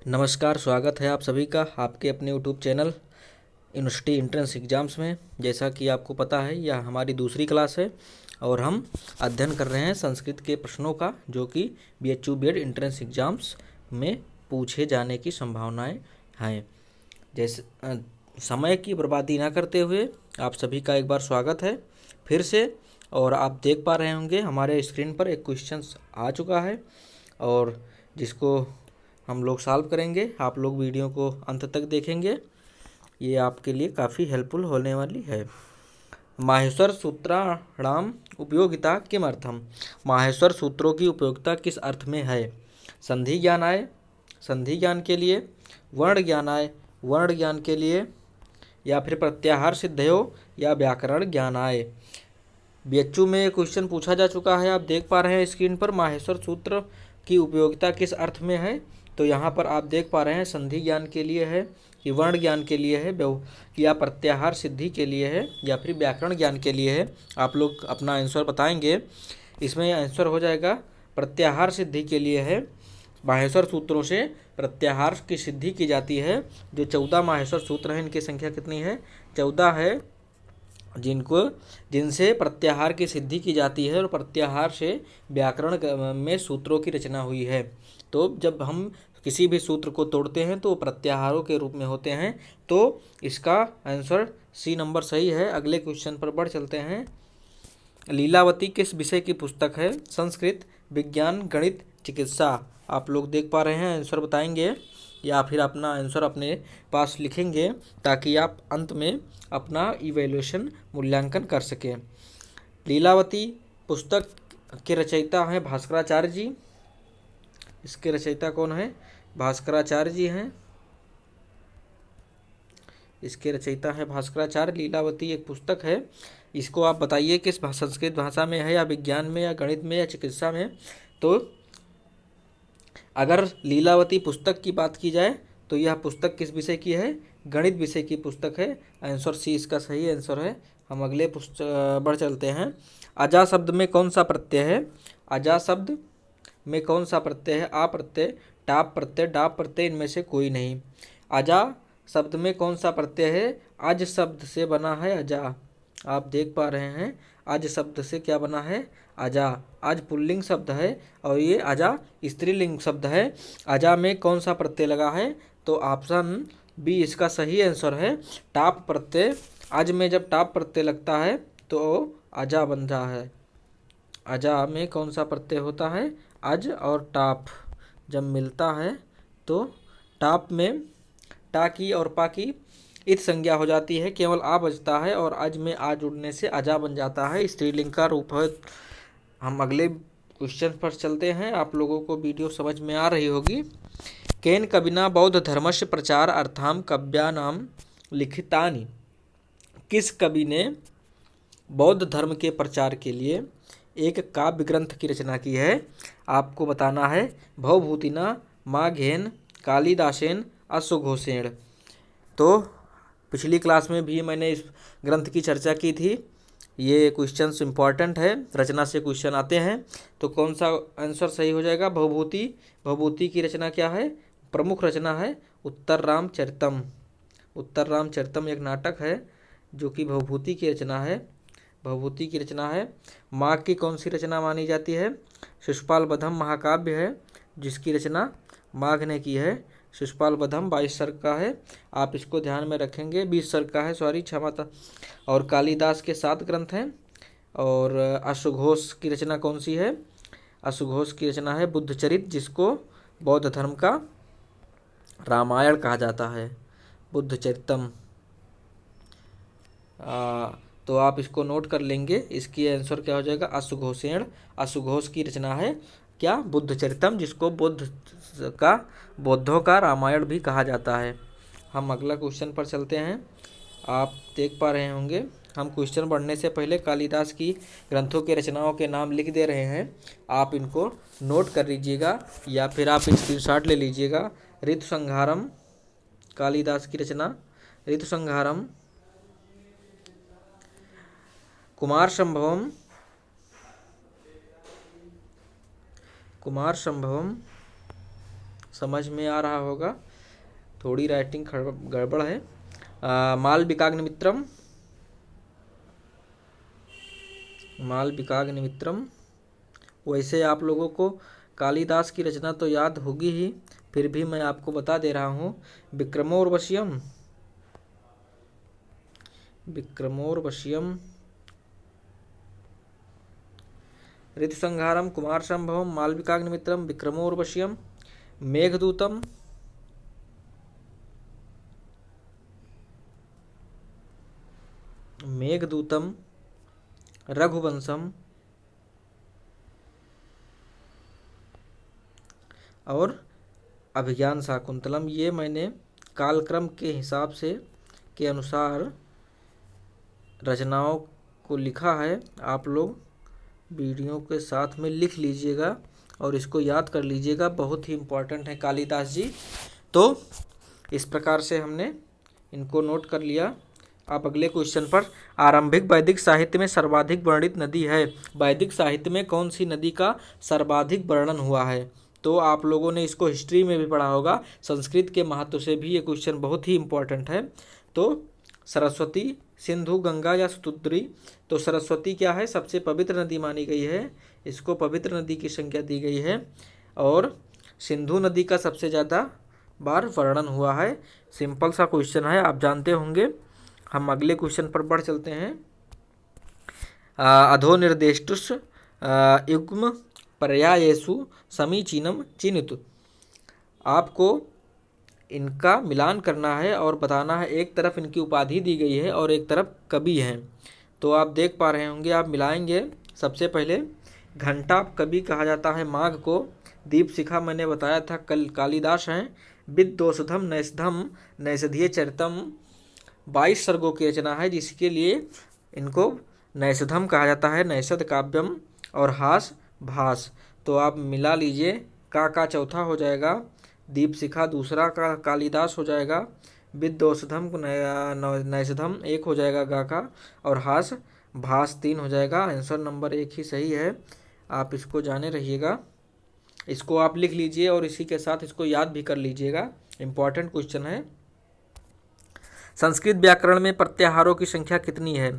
नमस्कार, स्वागत है आप सभी का आपके अपने YouTube channel university entrance exams में। जैसा कि आपको पता है, यह हमारी दूसरी क्लास है और हम अध्ययन कर रहे हैं संस्कृत के प्रश्नों का, जो कि BHU B.Ed एंट्रेंस एग्ज़ाम्स में पूछे जाने की संभावनाएं हैं। जैसे समय की बर्बादी ना करते हुए आप सभी का एक बार स्वागत है फिर से। और आप देख पा रहे होंगे हमारे स्क्रीन पर एक क्वेश्चन आ चुका है और जिसको हम लोग सॉल्व करेंगे। आप लोग वीडियो को अंत तक देखेंगे, ये आपके लिए काफ़ी हेल्पफुल होने वाली है। माहेश्वर सूत्राणाम उपयोगिता किमर्थम। माहेश्वर सूत्रों की उपयोगिता किस अर्थ में है? संधि ज्ञान आए, संधि ज्ञान के लिए, वर्ण ज्ञान आए, वर्ण ज्ञान के लिए, या फिर प्रत्याहार सिद्ध हो या व्याकरण ज्ञान आए। BHU में क्वेश्चन पूछा जा चुका है, आप देख पा रहे हैं स्क्रीन पर। माहेश्वर सूत्र की उपयोगिता किस अर्थ में है? तो यहाँ पर आप देख पा रहे हैं संधि ज्ञान के लिए है, कि वर्ण ज्ञान के लिए है, या प्रत्याहार सिद्धि के लिए है, या फिर व्याकरण ज्ञान के लिए है। आप लोग अपना आंसर बताएंगे। इसमें आंसर हो जाएगा प्रत्याहार सिद्धि के लिए है। माहेश्वर सूत्रों से प्रत्याहार की सिद्धि की जाती है। जो 14 माहेश्वर सूत्र हैं, इनकी संख्या कितनी है? 14 है, जिनसे प्रत्याहार की सिद्धि की जाती है और प्रत्याहार से व्याकरण में सूत्रों की रचना हुई है। तो जब हम किसी भी सूत्र को तोड़ते हैं तो प्रत्याहारों के रूप में होते हैं। तो इसका आंसर C नंबर सही है। अगले क्वेश्चन पर बढ़ चलते हैं। लीलावती किस विषय की पुस्तक है? संस्कृत, विज्ञान, गणित, चिकित्सा। आप लोग देख पा रहे हैं, आंसर बताएंगे या फिर अपना आंसर अपने पास लिखेंगे ताकि आप अंत में अपना इवैल्यूएशन मूल्यांकन कर सकें। लीलावती पुस्तक के रचयिता हैं भास्कराचार्य जी। इसके रचयिता कौन है? भास्कराचार्य जी हैं। इसके रचयिता है भास्कराचार्य। लीलावती एक पुस्तक है। इसको आप बताइए किस संस्कृत भाषा में है, या विज्ञान में, या गणित में, या चिकित्सा में। तो अगर लीलावती पुस्तक की बात की जाए तो यह पुस्तक किस विषय की है? गणित विषय की पुस्तक है। आंसर C इसका सही आंसर है। हम अगले बढ़ चलते हैं। अजा शब्द में कौन सा प्रत्यय है? अजा शब्द में कौन सा प्रत्यय है? आ प्रत्यय, टाप प्रत्यय, डाप प्रत्यय, इनमें से कोई नहीं। अजा शब्द में कौन सा प्रत्यय है? अज शब्द से बना है अजा। आप देख पा रहे हैं अज शब्द से क्या बना है? अजा। अज पुल्लिंग शब्द है और ये अजा स्त्रीलिंग शब्द है। अजा में कौन सा प्रत्यय लगा है? तो ऑप्शन B इसका सही आंसर है, टाप प्रत्यय। अज में जब टाप प्रत्यय लगता है तो अजा बनता है। अजा में कौन सा प्रत्यय होता है? अज और टाप जब मिलता है तो टाप में टा की और पा की इत संज्ञा हो जाती है, केवल आ बचता है, और अज में आ जुड़ने से अजा बन जाता है, स्त्रीलिंग का रूप है। हम अगले क्वेश्चन पर चलते हैं। आप लोगों को वीडियो समझ में आ रही होगी। केन कविना बौद्ध धर्मस्य प्रचार अर्थाम काव्यानाम लिखितानि। किस कवि ने बौद्ध धर्म के प्रचार के लिए एक काव्य ग्रंथ की रचना की है? आपको बताना है। भवभूतिना, माघेन, कालिदासेन, अश्वघोषेण। तो पिछली क्लास में भी मैंने इस ग्रंथ की चर्चा की थी। ये क्वेश्चंस इंपॉर्टेंट है, रचना से क्वेश्चन आते हैं। तो कौन सा आंसर सही हो जाएगा? भवभूति। भवभूति की रचना क्या है? प्रमुख रचना है उत्तर रामचरितम। उत्तर रामचरितम एक नाटक है जो कि भवभूति की रचना है। भवभूति की रचना है। माघ की कौन सी रचना मानी जाती है? शिशुपाल वधम महाकाव्य है जिसकी रचना माघ ने की है। शिशुपाल वधम 22 सर्ग का है, आप इसको ध्यान में रखेंगे। 20 सर्ग का है, सॉरी, क्षमता। और कालिदास के 7 ग्रंथ हैं। और अश्वघोष की रचना कौन सी है? अश्वघोष की रचना है बुद्धचरित, जिसको बौद्ध धर्म का रामायण कहा जाता है, बुद्धचरितम। तो आप इसको नोट कर लेंगे। इसकी आंसर क्या हो जाएगा? अश्वघोषेण। अश्वघोष की रचना है क्या? बुद्धचरितम, जिसको बौद्धों का रामायण भी कहा जाता है। हम अगला क्वेश्चन पर चलते हैं। आप देख पा रहे होंगे, हम क्वेश्चन बढ़ने से पहले कालिदास की ग्रंथों के रचनाओं के नाम लिख दे रहे हैं। आप इनको नोट कर लीजिएगा या फिर आप स्क्रीनशॉट ले लीजिएगा। ऋतुसंहारम कालिदास की रचना, ऋतुसंहारम। कुमार संभवम, कुमार संभवम समझ में आ रहा होगा, थोड़ी राइटिंग गड़बड़ है। मालविकाग्निमित्रम, मालविकाग्निमित्रम। वैसे आप लोगों को कालिदास की रचना तो याद होगी ही, फिर भी मैं आपको बता दे रहा हूँ। विक्रमोर्वशीयम, विक्रमोर्वशीयम, ऋतुसंहारम, कुमारसंभवम, मालविकाग्निमित्रम, विक्रमोर्वशीयम, मेघदूतम, मेघदूतम, रघुवंशम और अभिज्ञान शाकुंतलम। ये मैंने कालक्रम के हिसाब से के अनुसार रचनाओं को लिखा है। आप लोग वीडियो के साथ में लिख लीजिएगा और इसको याद कर लीजिएगा, बहुत ही इम्पोर्टेंट है कालिदास जी। तो इस प्रकार से हमने इनको नोट कर लिया। आप अगले क्वेश्चन पर, आरंभिक वैदिक साहित्य में सर्वाधिक वर्णित नदी है। वैदिक साहित्य में कौन सी नदी का सर्वाधिक वर्णन हुआ है? तो आप लोगों ने इसको हिस्ट्री में भी पढ़ा होगा, संस्कृत के महत्व से भी ये क्वेश्चन बहुत ही इम्पोर्टेंट है। तो सरस्वती, सिंधु, गंगा या सतुद्री? तो सरस्वती क्या है? सबसे पवित्र नदी मानी गई है, इसको पवित्र नदी की संज्ञा दी गई है। और सिंधु नदी का सबसे ज़्यादा बार वर्णन हुआ है। सिंपल सा क्वेश्चन है, आप जानते होंगे। हम अगले क्वेश्चन पर बढ़ चलते हैं। अधोनिर्देष्टुष युग्म पर्यायेषु समीचीनम चिन्हित। आपको इनका मिलान करना है और बताना है। एक तरफ इनकी उपाधि दी गई है और एक तरफ कवि हैं। तो आप देख पा रहे होंगे, आप मिलाएंगे। सबसे पहले घंटा कवि कहा जाता है माघ को। दीपशिखा मैंने बताया था कल कालिदास हैं। विद्योषधम नैषधम नैषधीय चरितम 22 सर्गों की रचना है, जिसके लिए इनको नैषधम कहा जाता है, नैषध काव्यम। और हास भास। तो आप मिला लीजिए, का चौथा हो जाएगा, दीपशिखा दूसरा का कालिदास हो जाएगा, विद्योषधम नैषधम एक हो जाएगा गा का, और हास भास 3 हो जाएगा। आंसर नंबर 1 ही सही है, आप इसको जाने रहिएगा। इसको आप लिख लीजिए और इसी के साथ इसको याद भी कर लीजिएगा, इम्पॉर्टेंट क्वेश्चन है। संस्कृत व्याकरण में प्रत्याहारों की संख्या कितनी है?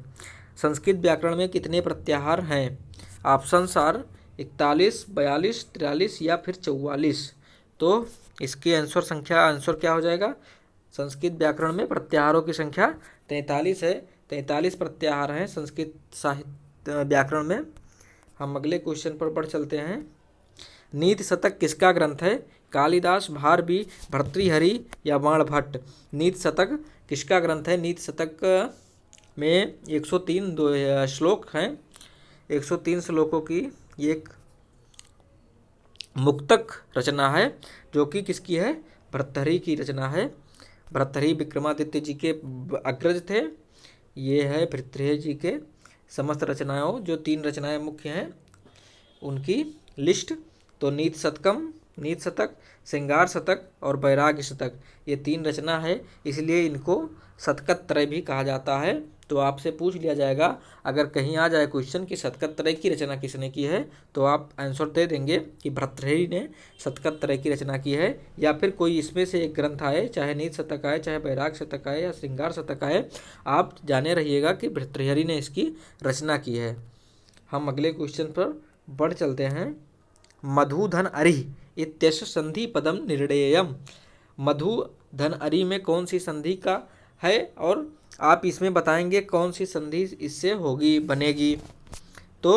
संस्कृत व्याकरण में कितने प्रत्याहार हैं? ऑप्शंस आर 41, 42, 43 या फिर 44। तो इसकी आंसर क्या हो जाएगा? संस्कृत व्याकरण में प्रत्याहारों की संख्या 43 है। 43 प्रत्याहार हैं संस्कृत साहित्य व्याकरण में। हम अगले क्वेश्चन पर बढ़ चलते हैं। नीति शतक किसका ग्रंथ है? कालिदास, भारवी, भर्तृहरि या बाणभट्ट? नीति शतक किसका ग्रंथ है? नीति शतक में 103 श्लोक हैं। 103 श्लोकों की एक मुक्तक रचना है, जो कि किसकी है? भर्तृहरि की रचना है। भर्तृहरि विक्रमादित्य जी के अग्रज थे। ये है भर्तृहरि जी के समस्त रचनाओं, जो 3 रचनाएं मुख्य हैं उनकी लिस्ट। तो नीति शतक, श्रृंगार शतक और वैराग्य शतक, ये 3 रचना है, इसलिए इनको शतकत्रय भी कहा जाता है। तो आपसे पूछ लिया जाएगा, अगर कहीं आ जाए क्वेश्चन कि शतकत्रय की रचना किसने की है, तो आप आंसर दे देंगे कि भर्तृहरि ने शतकत्रय की रचना की है। या फिर कोई इसमें से एक ग्रंथ आए, चाहे नीति शतक आए, चाहे वैराग्य शतक आए या श्रृंगार शतक आए, आप जाने रहिएगा कि भर्तृहरि ने इसकी रचना की है। हम अगले क्वेश्चन पर बढ़ चलते हैं। मधुधन अरिः इत्यस्य संधि पदम निर्णेयम्। मधुधन अरि में कौन सी संधि का है, और आप इसमें बताएंगे कौन सी संधि इससे होगी, बनेगी। तो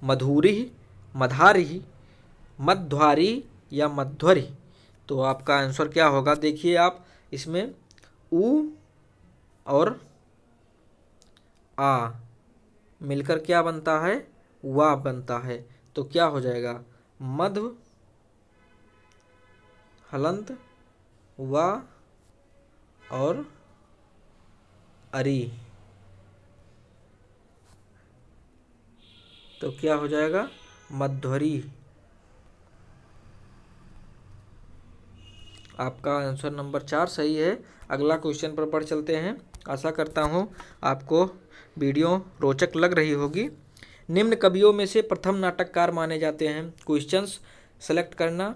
मधुरिः, मधारिः, मध्वारी या मध्वरी? तो आपका आंसर क्या होगा? देखिए आप इसमें उ और आ मिलकर क्या बनता है? वा बनता है। तो क्या हो जाएगा? मध्व हलंत वा और अरी। तो क्या हो जाएगा? मध्वरी। आपका आंसर नंबर 4 सही है। अगला क्वेश्चन पर बढ़ चलते हैं। आशा करता हूँ आपको वीडियो रोचक लग रही होगी। निम्न कवियों में से प्रथम नाटककार माने जाते हैं। क्वेश्चंस सेलेक्ट करना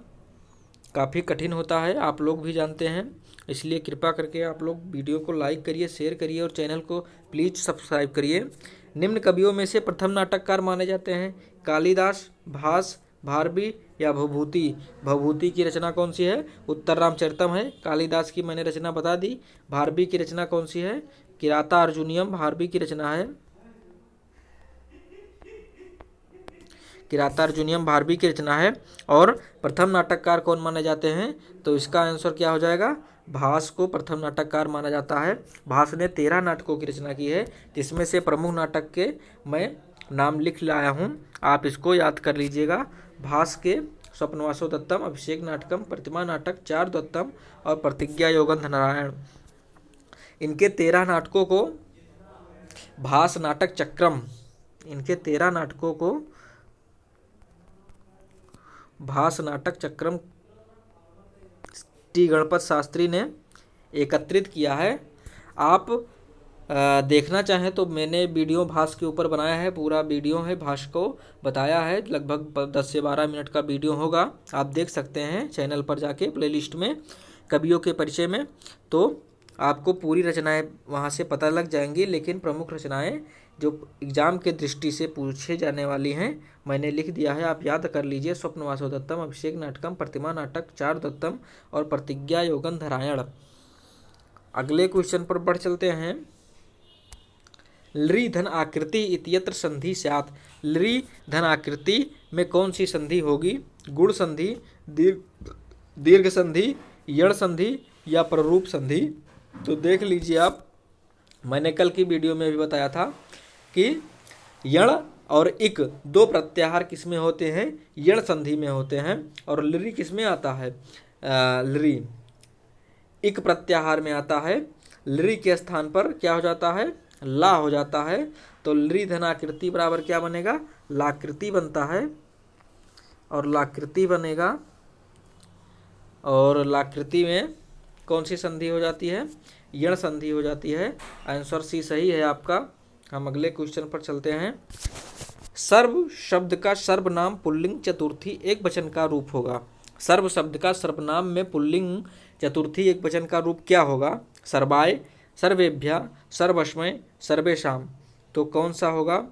काफ़ी कठिन होता है, आप लोग भी जानते हैं। इसलिए कृपा करके आप लोग वीडियो को लाइक करिए, शेयर करिए और चैनल को प्लीज़ सब्सक्राइब करिए। निम्न कवियों में से प्रथम नाटककार माने जाते हैं कालिदास, भास, भारवी या भवभूति। भवभूति की रचना कौन सी है? उत्तर रामचरितम है। कालिदास की मैंने रचना बता दी। भारवी की रचना कौन सी है? किराता अर्जुनियम भारवी की रचना है। किराता अर्जुनियम भारवी की रचना है। और प्रथम नाटककार कौन माने जाते हैं? तो इसका आंसर क्या हो जाएगा? भास को प्रथम नाटककार माना जाता है। भास ने 13 नाटकों की रचना की है, जिसमें से प्रमुख नाटक के मैं नाम लिख लाया हूँ, आप इसको याद कर लीजिएगा। भास के स्वप्नवासो दत्तम, अभिषेक नाटकम, प्रतिमा नाटक, चार दत्तम और प्रतिज्ञा योगंध नारायण। इनके 13 नाटकों को भास नाटक चक्रम, इनके 13 नाटकों को भास नाटक चक्रम टी गणपत शास्त्री ने एकत्रित किया है। आप देखना चाहें तो मैंने वीडियो भास के ऊपर बनाया है, पूरा वीडियो है, भास को बताया है, लगभग 10 से 12 मिनट का वीडियो होगा, आप देख सकते हैं चैनल पर जाके प्लेलिस्ट में कवियों के परिचय में। तो आपको पूरी रचनाएं वहां से पता लग जाएंगी, लेकिन प्रमुख रचनाएं जो एग्जाम के दृष्टि से पूछे जाने वाली हैं मैंने लिख दिया है, आप याद कर लीजिए। स्वप्नवासो दत्तम, अभिषेक नाटकम, प्रतिमा नाटक, चार दत्तम और प्रतिज्ञा योगंध नारायण। अगले क्वेश्चन पर बढ़ चलते हैं। लृ धन आकृति इत्यत्र संधि स्यात्। लृ धन आकृति में कौन सी संधि होगी? गुण संधि, दीर्घ संधि, यण संधि या प्ररूप संधि? तो देख लीजिए आप, मैंने कल की वीडियो में भी बताया था कि यण और इक दो प्रत्याहार किसमें होते हैं? यण संधि में होते हैं। और लृ किसमें आता है? लृ इक प्रत्याहार में आता है। लृ के स्थान पर क्या हो जाता है? ला हो जाता है। तो लृ धनाकृति बराबर क्या बनेगा? लाकृति बनता है। और लाकृति बनेगा, और लाकृति में कौन सी संधि हो जाती है? यण संधि हो जाती है। आंसर सी सही है आपका। हम अगले क्वेश्चन पर चलते हैं। सर्व शब्द का सर्वनाम पुल्लिंग चतुर्थी एक वचन का रूप होगा। सर्व शब्द का सर्वनाम में पुल्लिंग चतुर्थी एक वचन का रूप क्या होगा? सर्वाय, सर्वेभ्य, सर्वस्मै, सर्वेषाम। तो कौन सा होगा?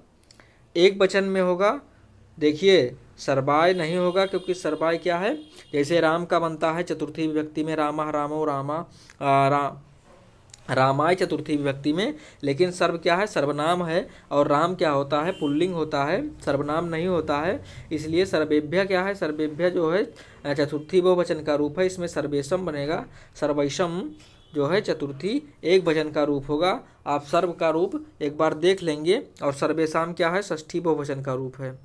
एक वचन में होगा। देखिए, सर्वाय नहीं होगा, क्योंकि सर्वाय क्या है? जैसे राम का बनता है चतुर्थी विभक्ति में, रामः, रामो, रामा, रामाय चतुर्थी विभक्ति में। लेकिन सर्व क्या है? सर्वनाम है। और राम क्या होता है? पुल्लिंग होता है, सर्वनाम नहीं होता है। इसलिए सर्वेभ्य क्या है? सर्वेभ्य जो है चतुर्थी बहुवचन का रूप है, इसमें सर्वेशम बनेगा। सर्वैषम जो है चतुर्थी एक वचन का रूप होगा। आप सर्व का रूप एक बार देख लेंगे। और सर्वेशाम क्या है? षष्ठी बहुवचन का रूप है।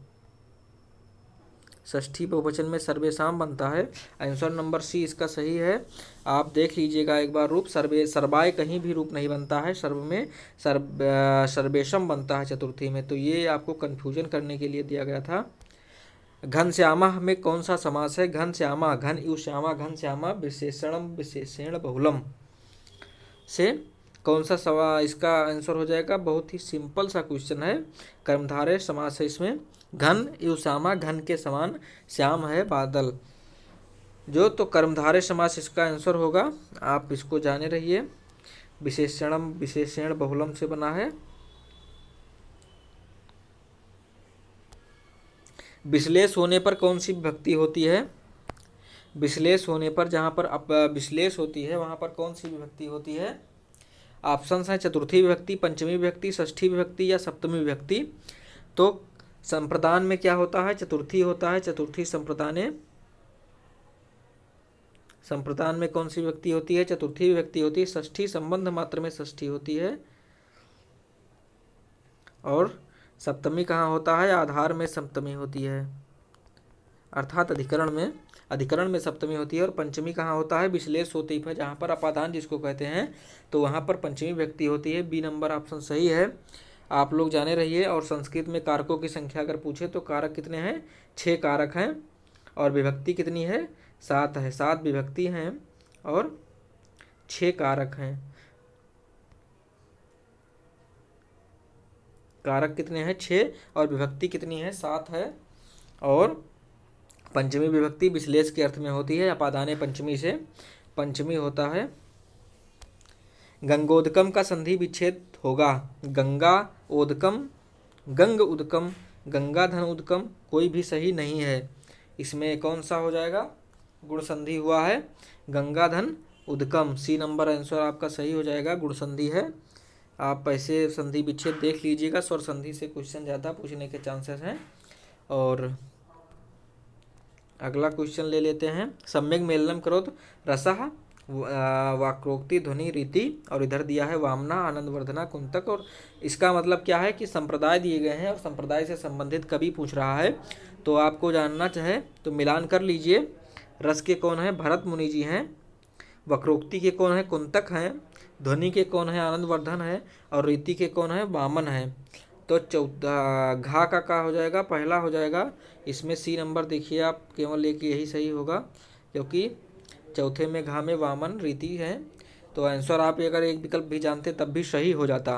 षष्ठी बहुवचन में सर्वेशाम बनता है। आंसर नंबर सी इसका सही है। आप देख लीजिएगा एक बार रूप। सर्वाय कहीं भी रूप नहीं बनता है, सर्व में सर्वेशम बनता है चतुर्थी में। तो ये आपको कन्फ्यूजन करने के लिए दिया गया था। घनश्यामा में कौन सा समास है? घनश्यामा, घन यु श्यामा, घनश्यामा विशेषणम विशेषण बहुलम से कौन सा इसका आंसर हो जाएगा? बहुत ही सिंपल सा क्वेश्चन है। कर्मधारय समास है इसमें। घन यु श्यामा, घन के समान, श्याम है बादल, जो तो कर्मधारय समास इसका आंसर होगा। आप इसको जाने रहिए। विशेषणम विशेषण बहुलम से बना है। विश्लेष होने पर कौन सी विभक्ति होती है? विश्लेष होने पर, जहाँ पर विश्लेष होती है वहाँ पर कौन सी विभक्ति होती है? ऑप्शंस हैं चतुर्थी विभक्ति, पंचमी विभक्ति, षष्ठी विभक्ति या सप्तमी विभक्ति। तो संप्रदान में क्या होता है? चतुर्थी होता है। चतुर्थी संप्रदाने, संप्रदान में कौन सी विभक्ति होती है? चतुर्थी विभक्ति होती है। षष्ठी संबंध मात्र में षष्ठी होती है। और सप्तमी कहाँ होता है? आधार में सप्तमी होती है, अर्थात अधिकरण में सप्तमी होती है। और पंचमी कहाँ होता है? विश्लेष होती है, जहाँ पर अपादान जिसको कहते हैं, तो वहाँ पर पंचमी विभक्ति होती है। बी नंबर ऑप्शन सही है। आप लोग जाने रहिए। और संस्कृत में कारकों की संख्या अगर पूछे तो कारक कितने हैं? 6 कारक हैं। और विभक्ति कितनी है? 7 है। 7 विभक्ति हैं और 6 कारक हैं। कारक कितने हैं? 6 और विभक्ति कितनी है? 7 है। और पंचमी विभक्ति विश्लेष के अर्थ में होती है। अपादाने पंचमी से पंचमी होता है। गंगोदकम का संधि विच्छेद होगा। गंगा ओदकम, गंग उदकम, गंगाधन उदकम कोई भी सही नहीं है। इसमें कौन सा हो जाएगा? गुण संधि हुआ है गंगाधन उदकम। सी नंबर आंसर आपका सही हो जाएगा, गुण संधि है। आप ऐसे संधि विच्छेद देख लीजिएगा, स्वर संधि से क्वेश्चन ज़्यादा पूछने के चांसेस हैं। और अगला क्वेश्चन ले लेते हैं। सम्यक मेलनम करोत रसः वाक्रोक्ति ध्वनि रीति, और इधर दिया है वामना आनंदवर्धना कुंतक। और इसका मतलब क्या है कि संप्रदाय दिए गए हैं और संप्रदाय से संबंधित कवि पूछ रहा है, तो आपको जानना चाहे तो मिलान कर लीजिए। रस के कौन है? भरत मुनि जी हैं। वक्रोक्ति के कौन है? कुंतक हैं। ध्वनि के कौन है? आनंदवर्धन है। और रीति के कौन है? वामन है। तो चौथा घा का हो जाएगा? पहला हो जाएगा। इसमें सी नंबर देखिए आप, केवल एक यही सही होगा, क्योंकि चौथे में घा में वामन रीति है। तो आंसर आप अगर एक विकल्प भी जानते तब भी सही हो जाता।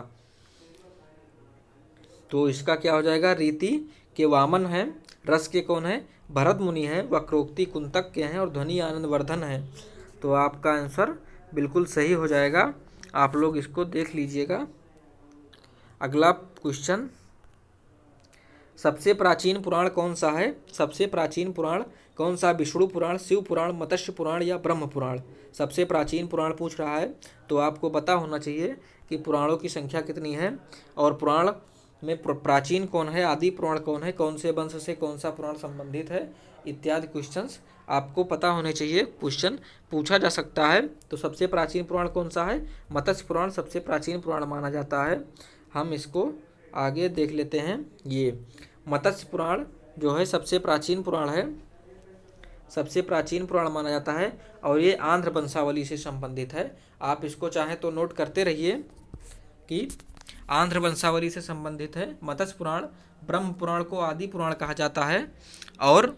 तो इसका क्या हो जाएगा? रीति के वामन है, रस के कौन है? भरत मुनि है, वक्रोक्ति कुंतक के हैं और ध्वनि आनंदवर्धन है। तो आपका आंसर बिल्कुल सही हो जाएगा। आप लोग इसको देख लीजिएगा। अगला क्वेश्चन, सबसे प्राचीन पुराण कौन सा है? सबसे प्राचीन पुराण कौन सा? विष्णु पुराण, शिव पुराण, मत्स्य पुराण या ब्रह्म पुराण? सबसे प्राचीन पुराण पूछ रहा है, तो आपको पता होना चाहिए कि पुराणों की संख्या कितनी है और पुराण में प्राचीन कौन है, आदि पुराण कौन है, कौन से वंश से कौन सा पुराण संबंधित है, इत्यादि क्वेश्चंस आपको पता होने चाहिए। क्वेश्चन पूछा जा सकता है। तो सबसे प्राचीन पुराण कौन सा है? मत्स्य पुराण सबसे प्राचीन पुराण माना जाता है। हम इसको आगे देख लेते हैं। ये मत्स्य पुराण जो है सबसे प्राचीन पुराण है, सबसे प्राचीन पुराण माना जाता है और ये आंध्र वंशावली से संबंधित है। आप इसको चाहें तो नोट करते रहिए कि आंध्र वंशावली से संबंधित है। मत्स्य पुराण, ब्रह्म पुराण को आदि पुराण कहा जाता है। और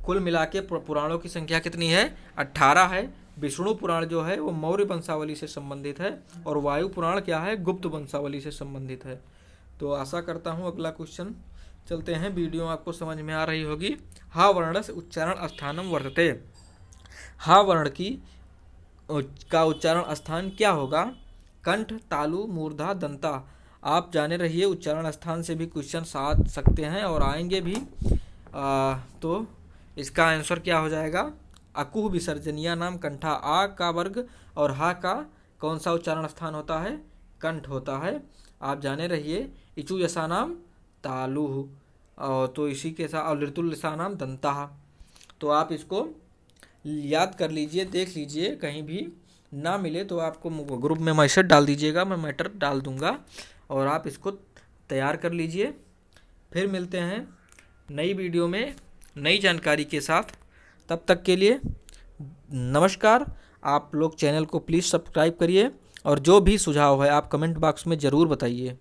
कुल मिला के पुराणों की संख्या कितनी है? 18 है। विष्णु पुराण जो है वो मौर्य वंशावली से संबंधित है और वायु पुराण क्या है? गुप्त वंशावली से संबंधित है। तो आशा करता हूँ अगला क्वेश्चन चलते हैं। वीडियो आपको समझ में आ रही होगी। हा वर्ण से उच्चारण स्थानम वर्तते। हा वर्ण का उच्चारण स्थान क्या होगा? कंठ, तालु, मूर्धा, दंता। आप जाने रहिए, उच्चारण स्थान से भी क्वेश्चन आ सकते हैं और आएंगे भी। तो इसका आंसर क्या हो जाएगा? अकुह विसर्जनिया नाम कंठा। आ का वर्ग और हा का कौन सा उच्चारण स्थान होता है? कंठ होता है। आप जाने रहिए। इचु यसा नाम तालुह, और तो इसी के साथ, और ऋतुल यसा नाम दंता। तो आप इसको याद कर लीजिए, देख लीजिए, कहीं भी ना मिले तो आपको ग्रुप में मैसेज डाल दीजिएगा, मैं मैटर डाल दूंगा और आप इसको तैयार कर लीजिए। फिर मिलते हैं नई वीडियो में नई जानकारी के साथ। तब तक के लिए नमस्कार। आप लोग चैनल को प्लीज़ सब्सक्राइब करिए और जो भी सुझाव है आप कमेंट बॉक्स में ज़रूर बताइए।